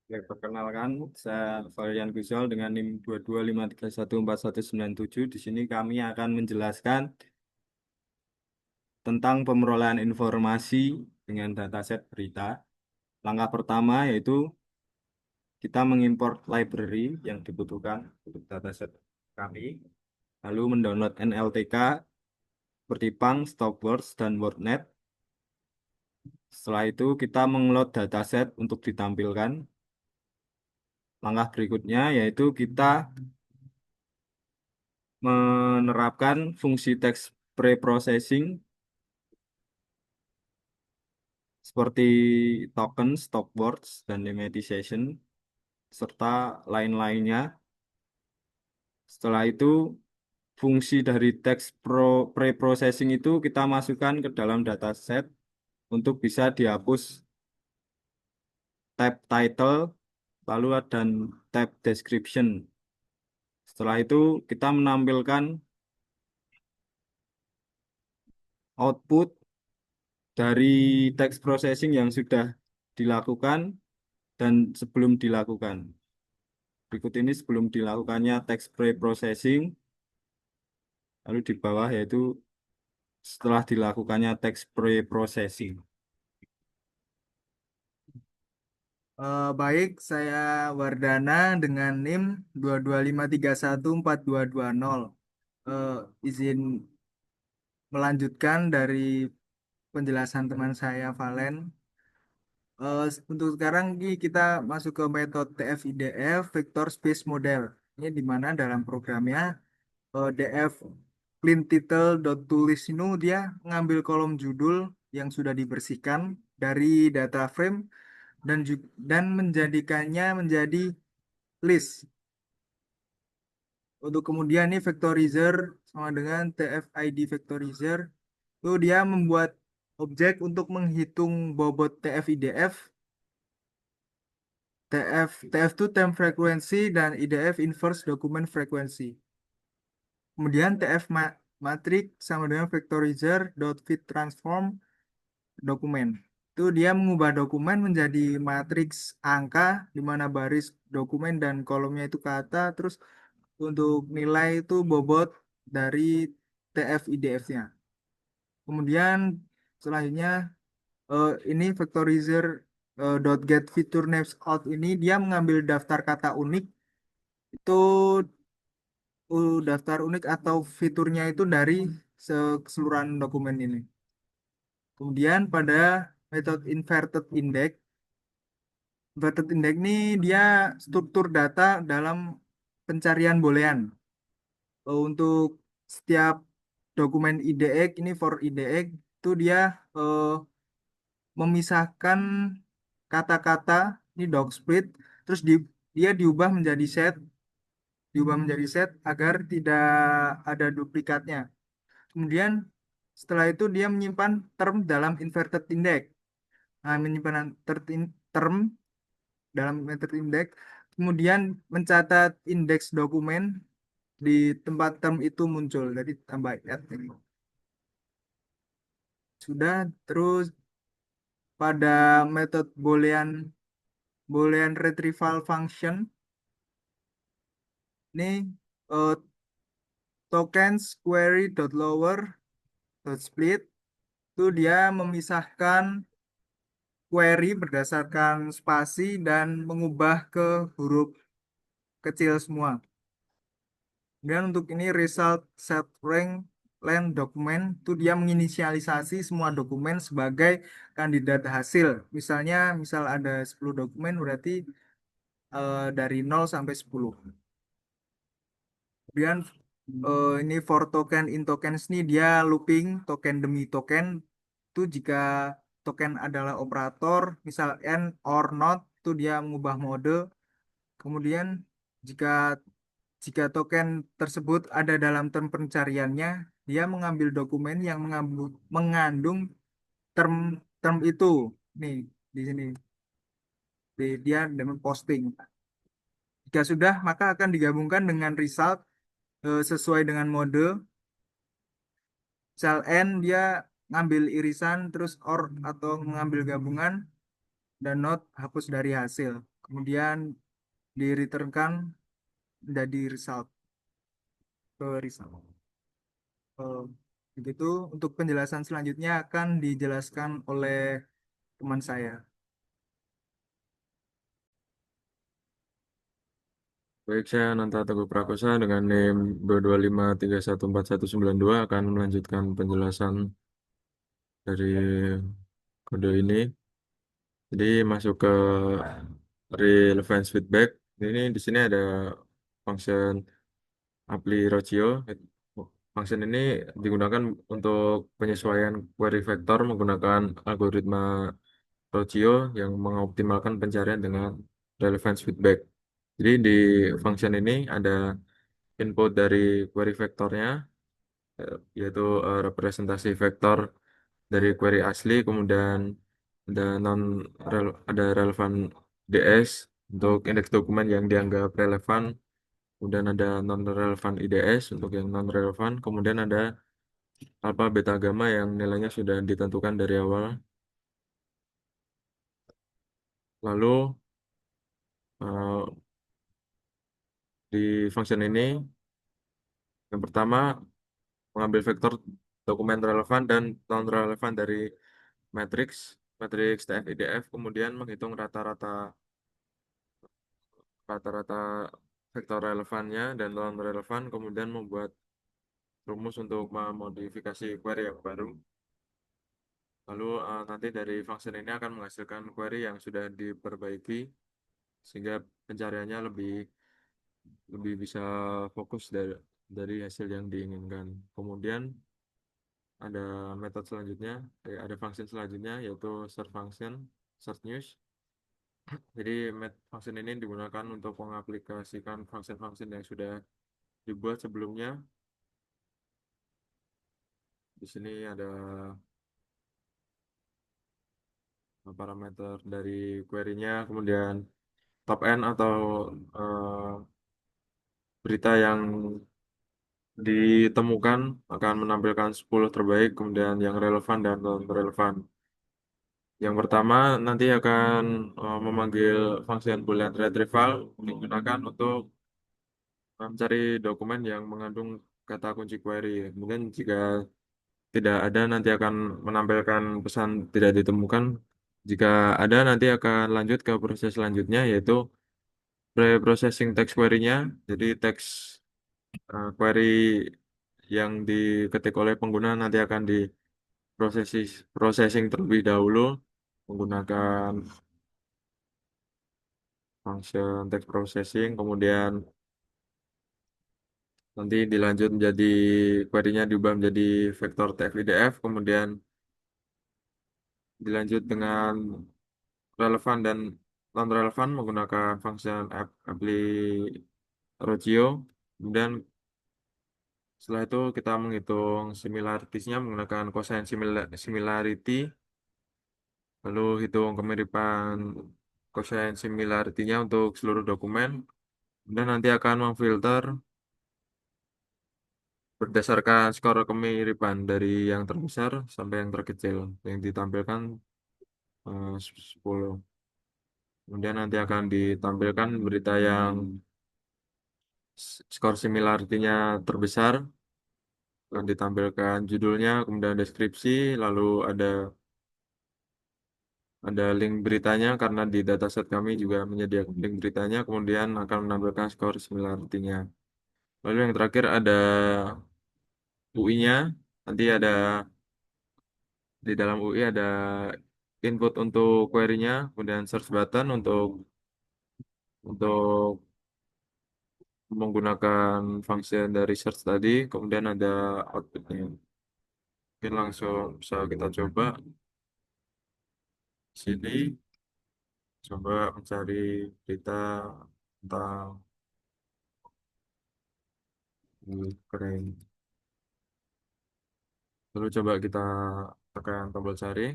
Ya, perkenalkan, saya Valerian Gusol dengan NIM 225314197. Di sini kami akan menjelaskan tentang pemerolehan informasi dengan dataset berita. Langkah pertama yaitu kita mengimport library yang dibutuhkan untuk dataset kami, lalu mendownload NLTK seperti Pang, Stopwords, dan WordNet. Setelah itu kita mengload dataset untuk ditampilkan. Langkah berikutnya yaitu kita menerapkan fungsi text pre-processing seperti token, stopwords, dan lemmatization, serta lain-lainnya. Setelah itu, fungsi dari text pre-processing itu kita masukkan ke dalam dataset untuk bisa dihapus tab title, lalu dan tab description. Setelah itu, kita menampilkan output dari text processing yang sudah dilakukan dan sebelum dilakukan. Berikut ini sebelum dilakukannya text pre-processing, lalu di bawah yaitu setelah dilakukannya text pre-processing. Baik, saya Wardana dengan NIM 225314220. Eh, izin melanjutkan dari penjelasan teman saya Valen. Untuk sekarang ini kita masuk ke metode TF-IDF Vector Space Model. Ini di mana dalam programnya DF clean title.tulis ini dia mengambil kolom judul yang sudah dibersihkan dari data frame dan menjadikannya menjadi list. Untuk kemudian ini vectorizer sama dengan TF-ID vectorizer. Itu dia membuat objek untuk menghitung bobot TF-IDF. TF itu time frequency dan IDF inverse document frequency. Kemudian matrix sama dengan vectorizer dot fit transform dokumen. Itu dia mengubah dokumen menjadi matriks angka di mana baris dokumen dan kolomnya itu kata, terus untuk nilai itu bobot dari TF IDF-nya. Kemudian selanjutnya ini vectorizer dot get feature names out ini dia mengambil daftar kata unik itu daftar unik atau fiturnya itu dari keseluruhan dokumen ini. Kemudian pada metode inverted index ini dia struktur data dalam pencarian boolean. Untuk setiap dokumen IDX ini for IDX itu dia eh, memisahkan kata-kata ini dog split terus dia diubah menjadi set agar tidak ada duplikatnya. Kemudian setelah itu dia menyimpan term dalam inverted index. Nah, menyimpan term dalam inverted index, kemudian mencatat indeks dokumen di tempat term itu muncul. Jadi tambah add ini. Sudah, terus pada metode Boolean retrieval function ini eh, tokens query dot lower dot split itu dia memisahkan query berdasarkan spasi dan mengubah ke huruf kecil semua. Dan untuk ini result set rank length dokumen itu dia menginisialisasi semua dokumen sebagai kandidat hasil. Misalnya misal ada 10 dokumen berarti dari 0 sampai 10. Kemudian ini for token in tokens ini dia looping token demi token itu jika token adalah operator misal and or not itu dia mengubah mode. Kemudian jika jika token tersebut ada dalam term pencariannya, dia mengambil dokumen yang mengandung term term itu. Nih di sini dia dengan posting. Jika sudah, maka akan digabungkan dengan result sesuai dengan mode. Misal N dia ngambil irisan, terus OR atau mengambil gabungan, dan not hapus dari hasil. kemudian di returnkan menjadi result ke result. Eh, Begitu untuk penjelasan selanjutnya akan dijelaskan oleh teman saya. Baik, saya Nanta Teguh Prakosa dengan NIM 225314192 akan melanjutkan penjelasan dari kode ini. Jadi masuk ke relevance feedback. Ini di sini ada function apply ratio. Function ini digunakan untuk penyesuaian query vector menggunakan algoritma ratio yang mengoptimalkan pencarian dengan relevance feedback. Jadi di function ini ada input dari query vektornya, yaitu representasi vektor dari query asli, kemudian ada ada relevan DS untuk indeks dokumen yang dianggap relevan, kemudian ada non relevan IDS untuk yang non relevan, kemudian ada alpha beta gamma yang nilainya sudah ditentukan dari awal. Lalu eh, di function ini yang pertama mengambil vektor dokumen relevan dan non relevan dari matriks matriks TF-IDF, kemudian menghitung rata-rata vektor relevannya dan non relevan, kemudian membuat rumus untuk memodifikasi query yang baru. Lalu nanti dari function ini akan menghasilkan query yang sudah diperbaiki sehingga pencariannya lebih lebih bisa fokus dari hasil yang diinginkan. Kemudian ada metode selanjutnya, ada function selanjutnya yaitu search function, search news. Jadi function ini digunakan untuk mengaplikasikan function-function yang sudah dibuat sebelumnya. Di sini ada parameter dari query-nya, kemudian top N atau eh, berita yang ditemukan akan menampilkan 10 terbaik, kemudian yang relevan dan non relevan. Yang pertama nanti akan memanggil function Boolean retrieval digunakan untuk mencari dokumen yang mengandung kata kunci query. Kemudian jika tidak ada nanti akan menampilkan pesan tidak ditemukan. Jika ada nanti akan lanjut ke proses selanjutnya yaitu pre-processing text query-nya. Jadi teks query yang diketik oleh pengguna nanti akan processing terlebih dahulu menggunakan function text processing, kemudian nanti dilanjut menjadi query-nya diubah menjadi vektor TF-IDF, kemudian dilanjut dengan relevan dan non relevan menggunakan function apply ratio. Kemudian setelah itu kita menghitung similaritiesnya menggunakan cosine similarity, lalu hitung kemiripan cosine similarity-nya untuk seluruh dokumen. Dan nanti akan memfilter berdasarkan skor kemiripan dari yang terbesar sampai yang terkecil yang ditampilkan 10. Kemudian nanti akan ditampilkan berita yang skor similarity-nya terbesar, akan ditampilkan judulnya, kemudian deskripsi, lalu ada link beritanya karena di dataset kami juga menyediakan link beritanya, kemudian akan menampilkan skor similarity-nya. Lalu yang terakhir ada UI-nya, nanti ada di dalam UI ada input untuk query-nya, kemudian search button untuk menggunakan function dari search tadi, kemudian ada outputnya. Mungkin langsung bisa kita coba di sini, coba mencari berita tentang Ukraine. Lalu coba kita tekan tombol cari,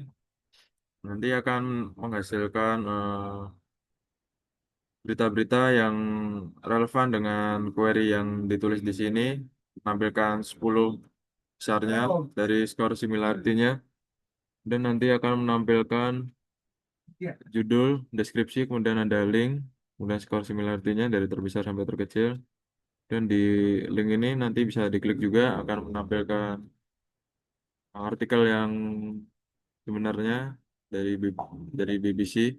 nanti akan menghasilkan berita-berita yang relevan dengan query yang ditulis di sini, menampilkan 10 besarnya dari skor similarity-nya, dan nanti akan menampilkan judul, deskripsi, kemudian ada link, kemudian skor similarity-nya dari terbesar sampai terkecil. Dan di link ini nanti bisa diklik juga akan menampilkan artikel yang sebenarnya dari BBC.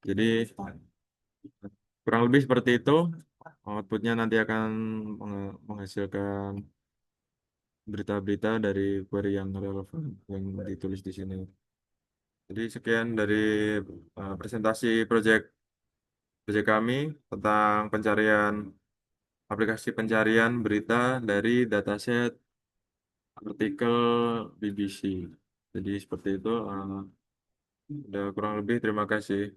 Jadi kurang lebih seperti itu. Outputnya nanti akan menghasilkan berita-berita dari query yang relevan yang ditulis di sini. Jadi sekian dari presentasi proyek kami tentang pencarian aplikasi pencarian berita dari dataset artikel BBC. Jadi seperti itu. Udah kurang lebih terima kasih.